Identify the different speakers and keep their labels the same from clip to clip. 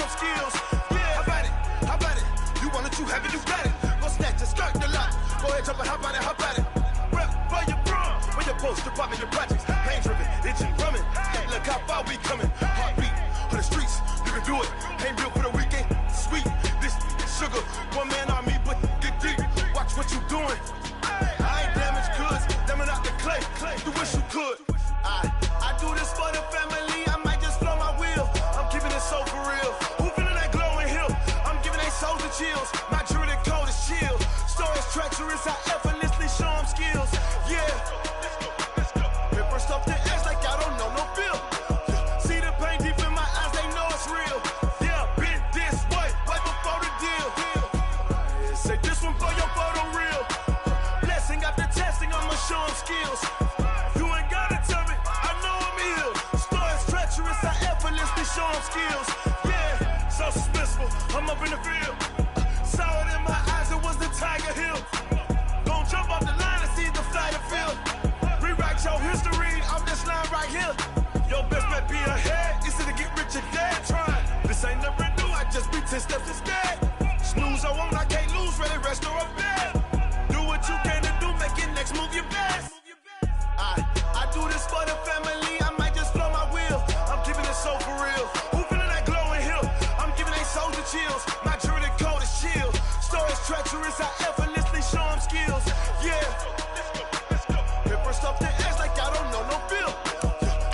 Speaker 1: Sean skills. Yeah, how about it? You want it, you have it, you got it. Go snatch it, skirt the lot. Go ahead, jump it, how about it? Rep for your brum. When your post, department, your projects. Pain driven, itching, drumming. Hey, look how far we coming. Heartbeat on the streets, you can do it. Ain't built for the weekend. Sweet, this sugar. One man army, but get deep. Watch what you doing. I ain't damaged goods, damn out the clay. You wish you could. I do this for the family. I might just blow my wheel. I'm keeping it so for real. Who feeling that glowing hill? I'm giving they souls the chills. My jewelry the cold is chill. Stories treacherous, I effortlessly show them skills. Yeah. Paper stuff to edge like I don't know no feel. See the pain deep in my eyes, they know it's real. Yeah, been this way, right before the deal. Say this one for your photo reel. Blessing after testing, I'ma show them skills. You ain't gotta tell me, I know I'm ill. Stories treacherous, I effortlessly show them skills. Yeah, so suspenseful, I'm up in the field. Saw it in my eyes, it was the Tiger Hill. Don't jump off the line and see the flight of field. Rewrite your history off this line right here. Your best bet be ahead, easy to get rich or dead. Trying, this ain't never new, I just be 10 steps instead. Snooze I won't, I can't lose, ready, rest or a bed. Do what you can to do, make your next move your best. I do this for the family, I might just blow my wheel. I'm keeping it so for real. Who feeling that glowing hill? I'm giving they souls the chills. My jewelry the cold is chill. Stories treacherous, I effortlessly show them skills. Yeah. Paper stuff to edge like I don't know no feel.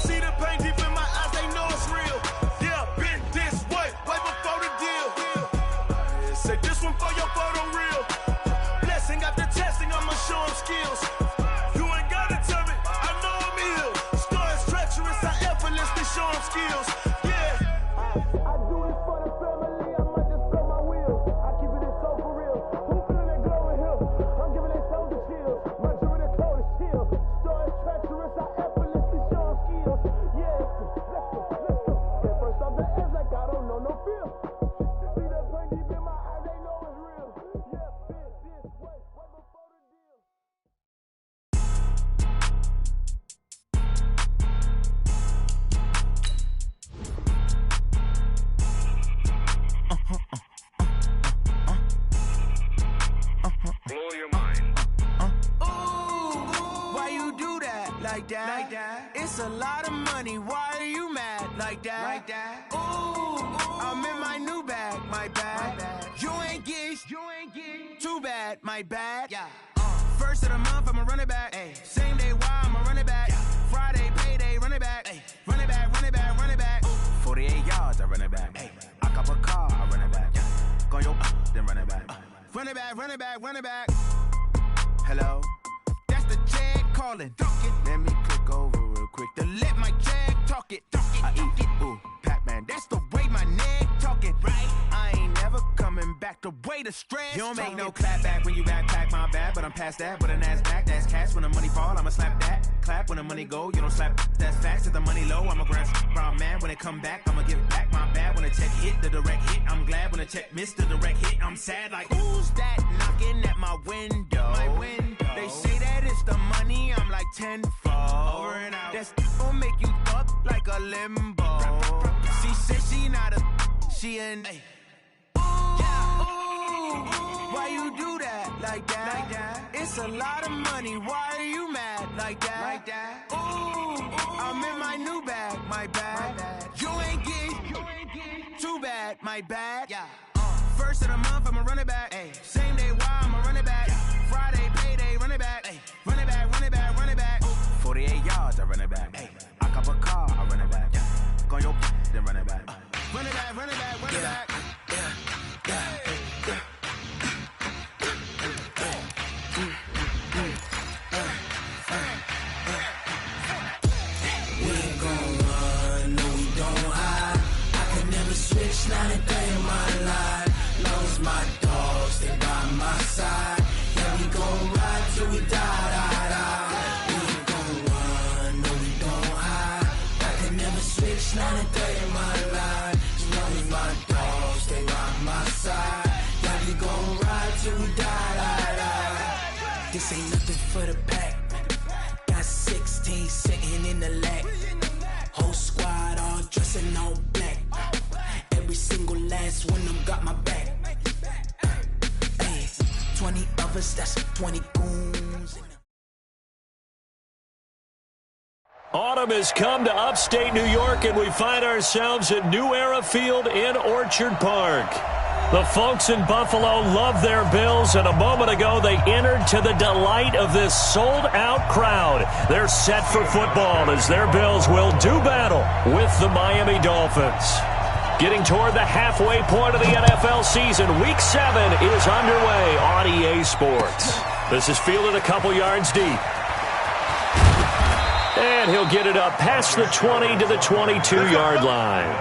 Speaker 1: See the pain deep in my eyes, they know it's real. Yeah, been this way, way before the deal. Say this one for your photo reel. Blessing after testing, I'ma show them skills. You ain't gotta tell me, I know I'm ill. Stories treacherous, I effortlessly show them skills. Yeah. I do this for the family, I might just blow my wheel. I keep it so for real. Who feeling that glowing hill? I'm giving they souls the chills. My jewelry the cold is chill. Stories treacherous, I effortlessly show them skills. Yeah, let's go. Get first off the edge like I don't know no feel. See that pain deep in my eyes, they know it's real. Yeah, been this way, way before the deal.
Speaker 2: Blow your mind.
Speaker 3: Ooh, why you do that like that? It's a lot of money. Why are you mad like that? Ooh, I'm in my new bag, my bad. You ain't get too bad, my bad. Yeah. First of the month, I'ma run it back. Ay. Same day, why I'ma run it back. Yeah. Friday, payday, run it back. Ay. Run it back, run it back, run it back. 48 yards, I run it back. Ay. I cop a car, I run it back. Yeah. Go your then run it back. Run it back, run it back, run it back. Hello, that's the check calling. Let me click over real quick to let my check talk it. I eat it, ooh, Pac-Man, that's the way my neck talking. Right, I ain't never coming back the way the stress. You don't make no clap back when you backpack, my bad, but I'm past that. With a NASDAQ, that's cash. When the money fall, I'ma slap that. Clap when the money go, you don't slap. That's facts. If the money low, I'ma grab brown man. When it come back, I'ma give it back. My bad when the check hit, the direct hit. I'm glad when the check missed the direct hit. I'm sad like, who's that knocking at my window? My window. They say that it's the money, I'm like tenfold. Over and out. That's gon' make you up like a limbo. She said she not a, she an. Ooh, why you do that like that? It's a lot of money, why are you mad like that? Ooh, I'm in my new bag, my bad. You ain't get too bad, my bad. Yeah. First of the month, I'ma run it back. Ay. Same day, why I'ma run it back. Yeah. Friday, payday, run it back. Ay. Run it back, run it back, run it back. 48 yards, I run it back. Ay. I cop a car, I run it back. Yeah. Go your then run it back. Run it back, run it back, run it back.
Speaker 4: We ain't gon' run, no we don't hide. I can never switch, not a day in my life. Long as my dogs, they by my side. Yeah, we gon' ride till we die. We ain't gon' run, no we don't hide. I can never switch, not a day in my life. As long as my dogs, they by my side. Yeah, we gon' ride till we die. This ain't nothing for the pack. Got 16 sitting in the lap. Whole squad all dressing all black. Every single brothers, that's 20 goons.
Speaker 5: Autumn has come to upstate New York, and we find ourselves at New Era Field in Orchard Park. The folks in Buffalo love their Bills, and a moment ago they entered to the delight of this sold-out crowd. They're set for football as their Bills will do battle with the Miami Dolphins. Getting toward the halfway point of the NFL season, Week 7 is underway on EA Sports. This is fielded a couple yards deep. And he'll get it up past the 20 to the 22-yard line.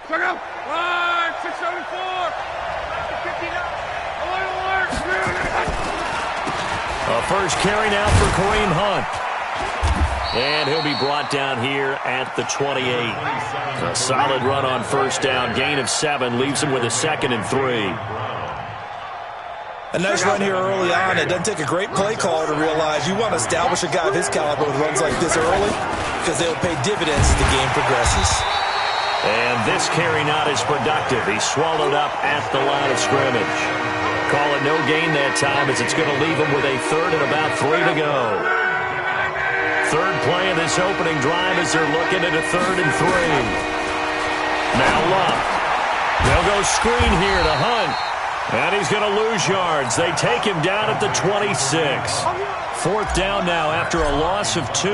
Speaker 6: Check out! 674! 59!
Speaker 5: A first carry now for Kareem Hunt. And he'll be brought down here at the 28. A solid run on first down. Gain of 7 leaves him with a 2nd and 3.
Speaker 7: A nice run here early on. It doesn't take a great play caller to realize you want to establish a guy of his caliber with runs like this early because they'll pay dividends as the game progresses.
Speaker 5: And this carry not as productive. He's swallowed up at the line of scrimmage. Call it no gain that time as it's going to leave him with a 3rd and about 3 to go. Third play of this opening drive as they're looking at a 3rd and 3. Now Luck. They'll go screen here to Hunt. And he's going to lose yards. They take him down at the 26. 4th down now after a loss of 2.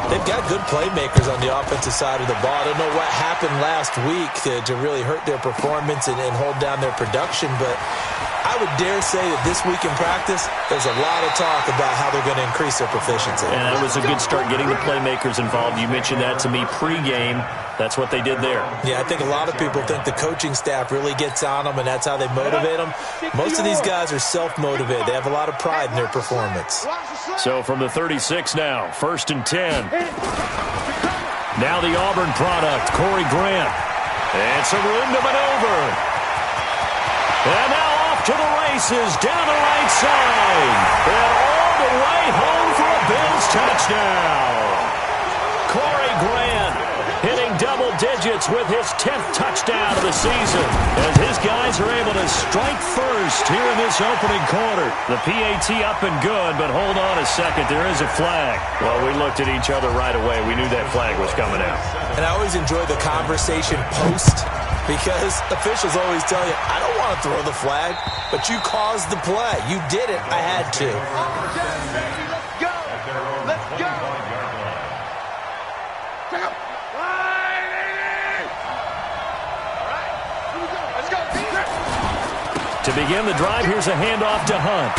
Speaker 7: They've got good playmakers on the offensive side of the ball. I don't know what happened last week to really hurt their performance and hold down their production, but I would dare say that this week in practice, there's a lot of talk about how they're going to increase their proficiency.
Speaker 5: And that was a good start getting the playmakers involved. You mentioned that to me pregame. That's what they did there.
Speaker 7: Yeah, I think a lot of people think the coaching staff really gets on them, and that's how they motivate them. Most of these guys are self-motivated. They have a lot of pride in their performance.
Speaker 5: So from the 36 now, 1st and 10. Now the Auburn product, Corey Grant. And some room to maneuver. And now off to the races, down the right side. And all the way home for a Bills touchdown. Corey Grant hitting double digits with his 10th touchdown of the season as his guys are able to strike first here in this opening quarter. The PAT up and good, but hold on a second. There is a flag. Well, we looked at each other right away. We knew that flag was coming out.
Speaker 7: And I always enjoy the conversation post because officials always tell you, I don't want to throw the flag, but you caused the play. You did it. I had to.
Speaker 6: Let's go! Let's go! Check out!
Speaker 5: To begin the drive, here's a handoff to Hunt.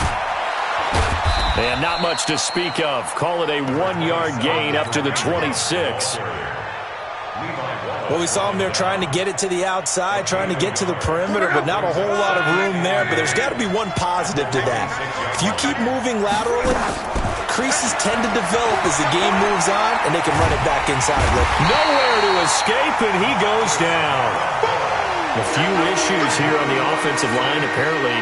Speaker 5: And not much to speak of. Call it a 1-yard gain up to the 26.
Speaker 7: Well, we saw him there trying to get it to the outside, trying to get to the perimeter, but not a whole lot of room there. But there's got to be one positive to that. If you keep moving laterally, creases tend to develop as the game moves on, and they can run it back inside.
Speaker 5: Nowhere to escape, and he goes down. A few issues here on the offensive line. Apparently,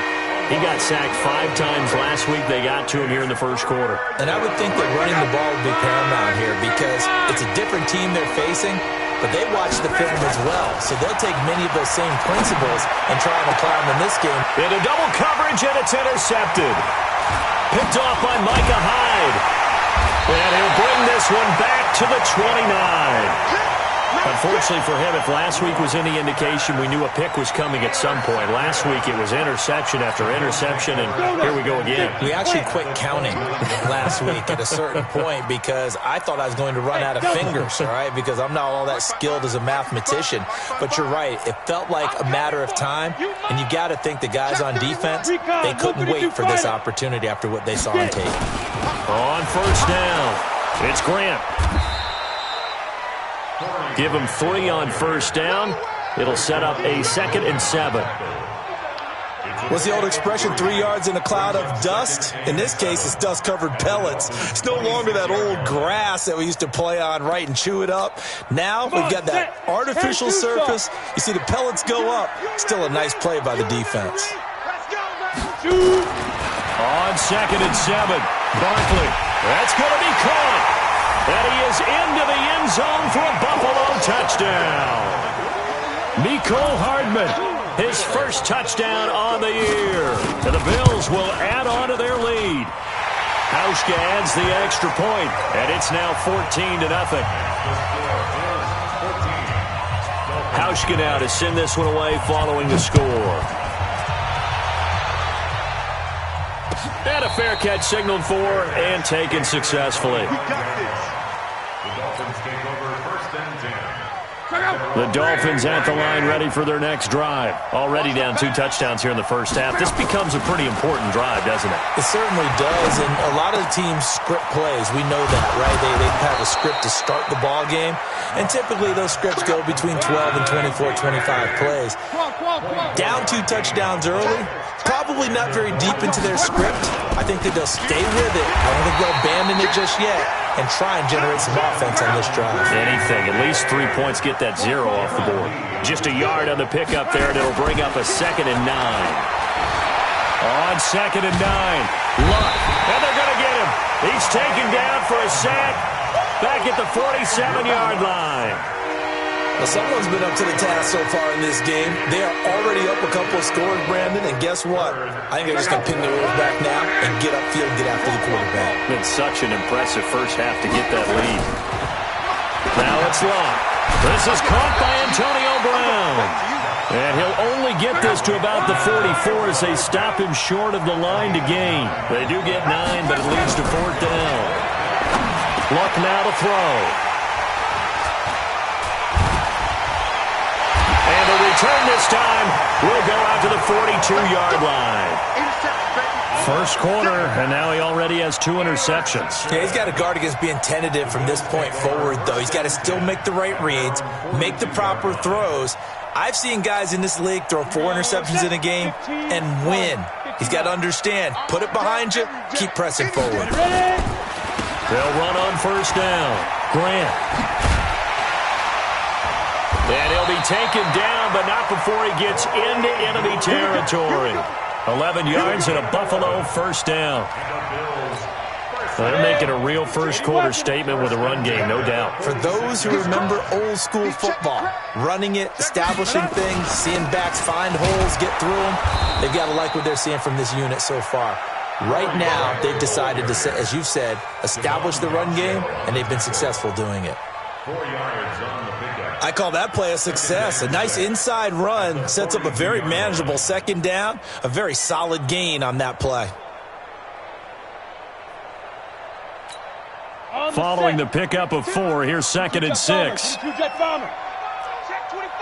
Speaker 5: he got sacked 5 times last week. They got to him here in the first quarter.
Speaker 7: And I would think that running the ball would be paramount here because it's a different team they're facing, but they watch the film as well. So they'll take many of those same principles and try and apply them in this game.
Speaker 5: Into double coverage, and it's intercepted. Picked off by Micah Hyde. And he'll bring this one back to the 29. Unfortunately for him, if last week was any indication, we knew a pick was coming at some point. Last week, it was interception after interception, and here we go again.
Speaker 7: We actually quit counting last week at a certain point because I thought I was going to run out of fingers, all right, because I'm not all that skilled as a mathematician. But you're right. It felt like a matter of time, and you got to think the guys on defense, they couldn't wait for this opportunity after what they saw on tape.
Speaker 5: On first down, it's Grant. Give him 3 on first down. It'll set up a 2nd and 7.
Speaker 7: What's the old expression, 3 yards in a cloud of dust? In this case, it's dust-covered pellets. It's no longer that old grass that we used to play on, right, and chew it up. Now we've got that artificial surface. You see the pellets go up. Still a nice play by the defense.
Speaker 5: On 2nd and 7, Barkley. That's going to be caught. And he is into the end zone for a Buffalo touchdown. Mecole Hardman, his first touchdown on the year. And the Bills will add on to their lead. Hauschka adds the extra point, and it's now 14-0. Hauschka now to send this one away following the score. And a fair catch signaled for and taken successfully. The Dolphins at the line ready for their next drive. Already down 2 touchdowns here in the first half. This becomes a pretty important drive, doesn't it?
Speaker 7: It certainly does, and a lot of the teams script plays. We know that, right? They have a script to start the ball game, and typically those scripts go between 12 and 24, 25 plays. Down 2 touchdowns early, probably not very deep into their script. I think that they'll stay with it. I don't think they'll abandon it just yet and try and generate some offense on this drive.
Speaker 5: Anything. At least 3 points, get that 0 off the board. Just a yard on the pickup there, and it'll bring up a 2nd and 9. On 2nd and 9, Luck. And they're going to get him. He's taken down for a sack back at the 47-yard line.
Speaker 7: Well, someone's been up to the task so far in this game. They are already up a couple of scores, Brandon, and guess what? I think they're just going to pin the rules back now and get upfield and get after the quarterback.
Speaker 5: Been such an impressive first half to get that lead. Now it's Luck. This is caught by Antonio Brown. And he'll only get this to about the 44 as they stop him short of the line to gain. They do get 9, but it leads to 4th down. Luck now to throw. And the return this time will go out to the 42-yard line. First quarter, and now he already has 2 interceptions.
Speaker 7: Yeah, he's got to guard against being tentative from this point forward, though. He's got to still make the right reads, make the proper throws. I've seen guys in this league throw 4 interceptions in a game and win. He's got to understand, put it behind you, keep pressing forward.
Speaker 5: They'll run on first down. Grant. And he'll be taken down, but not before he gets into enemy territory. 11 yards and a Buffalo first down. They're making a real first quarter statement with a run game, no doubt.
Speaker 7: For those who remember old school football, running it, establishing things, seeing backs find holes, get through them, they've got to like what they're seeing from this unit so far. Right now, they've decided to, as you've said, establish the run game, and they've been successful doing it.
Speaker 2: 4 yards on the pickup.
Speaker 7: I call that play a success. A nice inside run sets up a very manageable 2nd down, a very solid gain on that play.
Speaker 5: Following the pickup of 4, here's 2nd and 6.
Speaker 6: Check 25, check 25,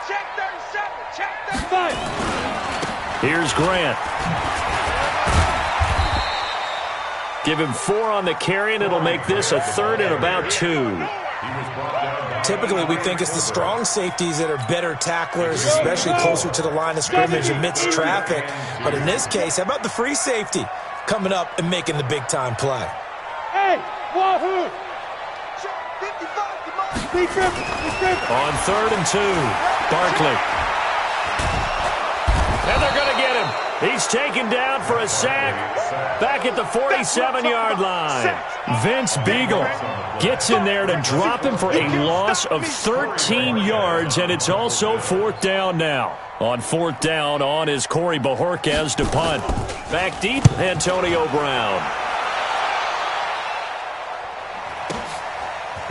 Speaker 6: check 37, check 35.
Speaker 5: Here's Grant. Give him 4 on the carry, and it'll make this a 3rd and about 2.
Speaker 7: Typically, we think it's the strong safeties that are better tacklers, especially closer to the line of scrimmage amidst traffic. But in this case, how about the free safety coming up and making the big-time play?
Speaker 6: Hey, Wahoo!
Speaker 5: On 3rd and 2, Barkley. And they're going to get him. He's taken down for a sack back at the 47-yard line. Vince Beagle gets in there to drop him for a loss of 13 yards, and it's also 4th down now. On 4th down, on is Corey Bojorquez to punt. Back deep, Antonio Brown.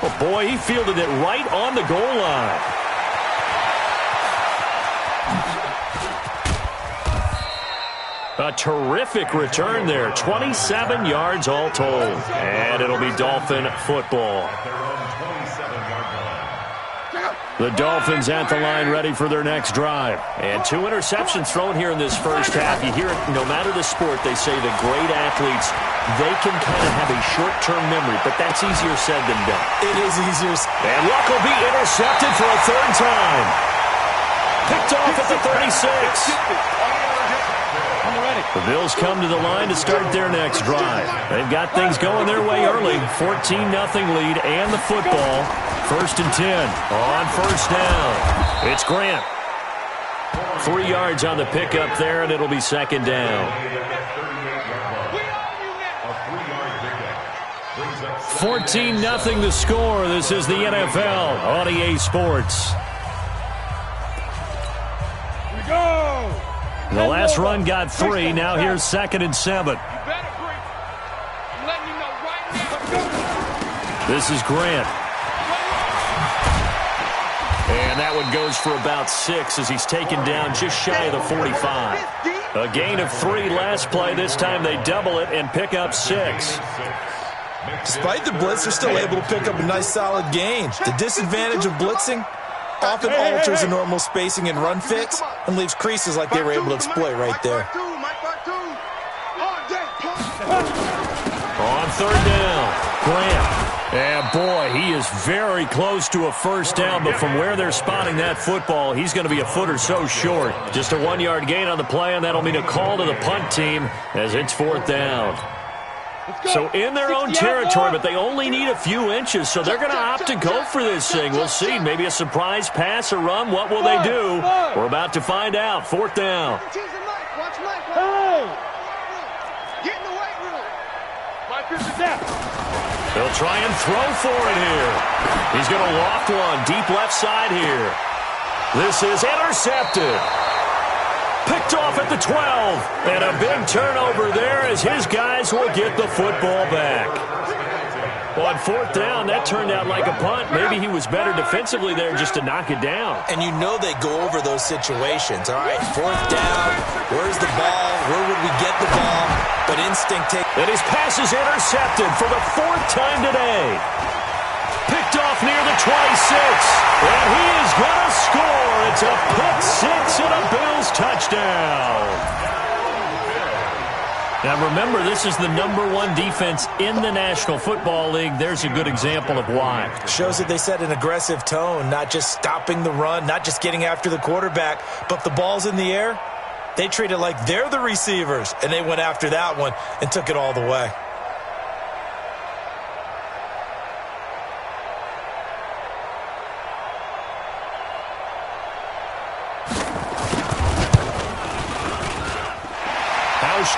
Speaker 5: Oh, boy, he fielded it right on the goal line. A terrific return there. 27 yards all told. And it'll be Dolphin football. The Dolphins at the line ready for their next drive. And 2 interceptions thrown here in this first half. You hear it, no matter the sport, they say the great athletes, they can kind of have a short-term memory, but that's easier said than done.
Speaker 7: It is easier.
Speaker 5: And Luck will be intercepted for a 3rd time. Picked off at the 36. The Bills come to the line to start their next drive. They've got things going their way early. 14-0 lead and the football. 1st and 10 on first down. It's Grant. 3 yards on the pickup there, and it'll be 2nd down. 14-0 the score. This is the NFL on EA Sports. The last run got 3. Now here's 2nd and 7. This is Grant. And that one goes for about 6 as he's taken down just shy of the 45. A gain of 3 last play. This time they double it and pick up 6.
Speaker 7: Despite the blitz, they're still able to pick up a nice solid gain. The disadvantage of blitzing often alters the normal spacing and run fits and leaves creases like they were able to exploit right there.
Speaker 5: On 3rd down, Grant. And boy, he is very close to a 1st down, but from where they're spotting that football, he's going to be a foot or so short. Just a 1-yard gain on the play, and that'll mean a call to the punt team as it's 4th down. So in their own territory, but they only need a few inches, so they're going to opt to go for this thing. We'll see. Maybe a surprise pass or run. What will they do? We're about to find out. 4th down. They'll try and throw for it here. He's going to loft one deep left side here. This is intercepted. Picked off at the 12. And a big turnover there as his guys will get the football back. On 4th down, that turned out like a punt. Maybe he was better defensively there just to knock it down.
Speaker 7: And you know they go over those situations. All right, 4th down. Where's the ball? Where would we get the ball? But instinct takes.
Speaker 5: And his pass is intercepted for the 4th time today. Picked off near the 26. And he is going to score. It's a pick 6 and a Bills touchdown. Now remember, this is the #1 defense in the National Football League. There's a good example of why.
Speaker 7: Shows that they set an aggressive tone, not just stopping the run, not just getting after the quarterback, but the ball's in the air. They treat it like they're the receivers, and they went after that one and took it all the way.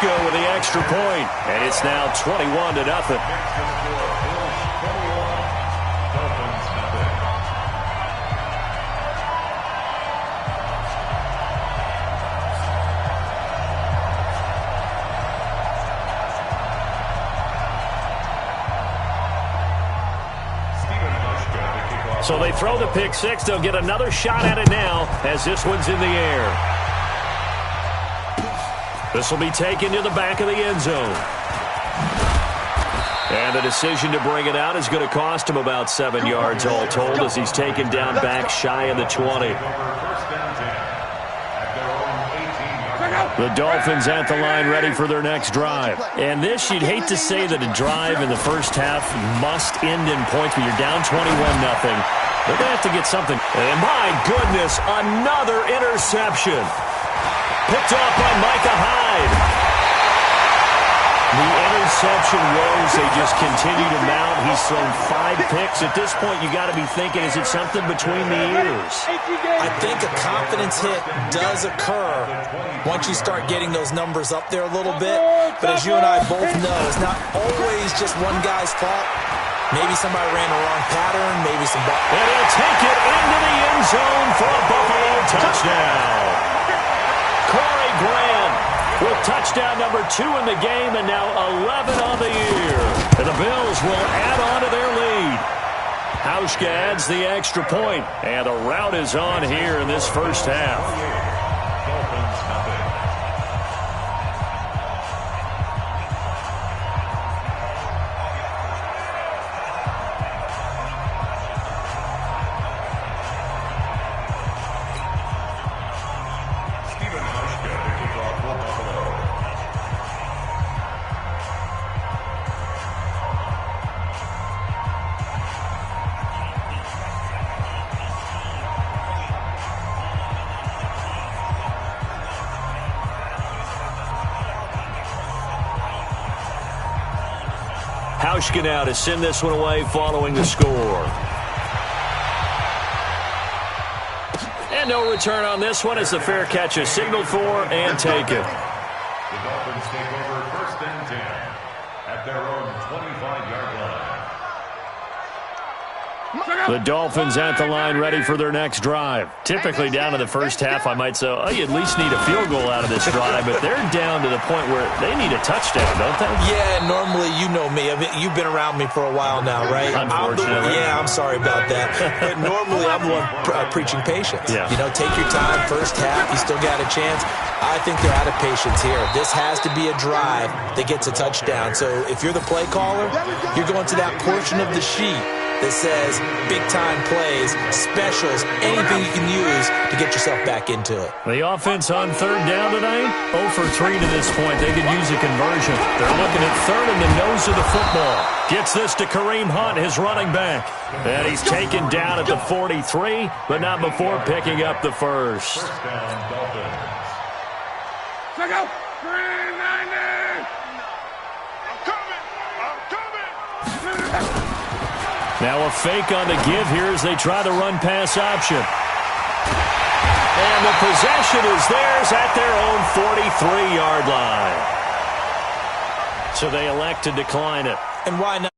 Speaker 5: Go with the extra point, and it's now 21-0. So they throw the pick 6. They'll get another shot at it now as this one's in the air. This will be taken to the back of the end zone. And the decision to bring it out is going to cost him about 7 yards all told as he's taken down back shy of the 20. The Dolphins at the line ready for their next drive. And this, you'd hate to say that a drive in the first half must end in points, but you're down 21-0. They're going to have to get something. And my goodness, another interception. Picked off by Micah Hyde. The interception woes, they just continue to mount. He's thrown 5 picks. At this point, you got to be thinking, is it something between the ears?
Speaker 7: I think a confidence hit does occur once you start getting those numbers up there a little bit. But as you and I both know, it's not always just one guy's fault. Maybe somebody ran the wrong pattern, maybe some ball.
Speaker 5: And he'll take it into the end zone for a Buffalo touchdown. Corey Grant with touchdown number 2 in the game, and now 11 on the year. And the Bills will add on to their lead. Hauschka adds the extra point, and the rout is on here in this first half. Pushkin now to send this one away following the score. And no return on this one as the fair catch is signaled for and taken.
Speaker 2: The Dolphins take over 1st and 10 at their own 25-yard line.
Speaker 5: The Dolphins at the line ready for their next drive. Typically down in the first half, I might say, oh, you at least need a field goal out of this drive, but they're down to the point where they need a touchdown, don't they?
Speaker 7: Yeah, normally, you know me. I mean, you've been around me for a while now, right?
Speaker 5: Unfortunately.
Speaker 7: I'm sorry about that. But normally, I'm the one preaching patience.
Speaker 5: Yeah.
Speaker 7: You know, take your time. First half, you still got a chance. I think they're out of patience here. This has to be a drive that gets a touchdown. So if you're the play caller, you're going to that portion of the sheet that says big-time plays, specials, anything you can use to get yourself back into it.
Speaker 5: The offense on 3rd down tonight, 0 for 3 to this point. They could use a conversion. They're looking at 3rd and the nose of the football. Gets this to Kareem Hunt, his running back. And he's taken down at the 43, but not before picking up the first.
Speaker 2: 1st down, Dolphins.
Speaker 6: Check out. 390. I'm coming.
Speaker 5: Now a fake on the give here as they try the run-pass option. And the possession is theirs at their own 43-yard line. So they elect to decline it.
Speaker 7: And why not?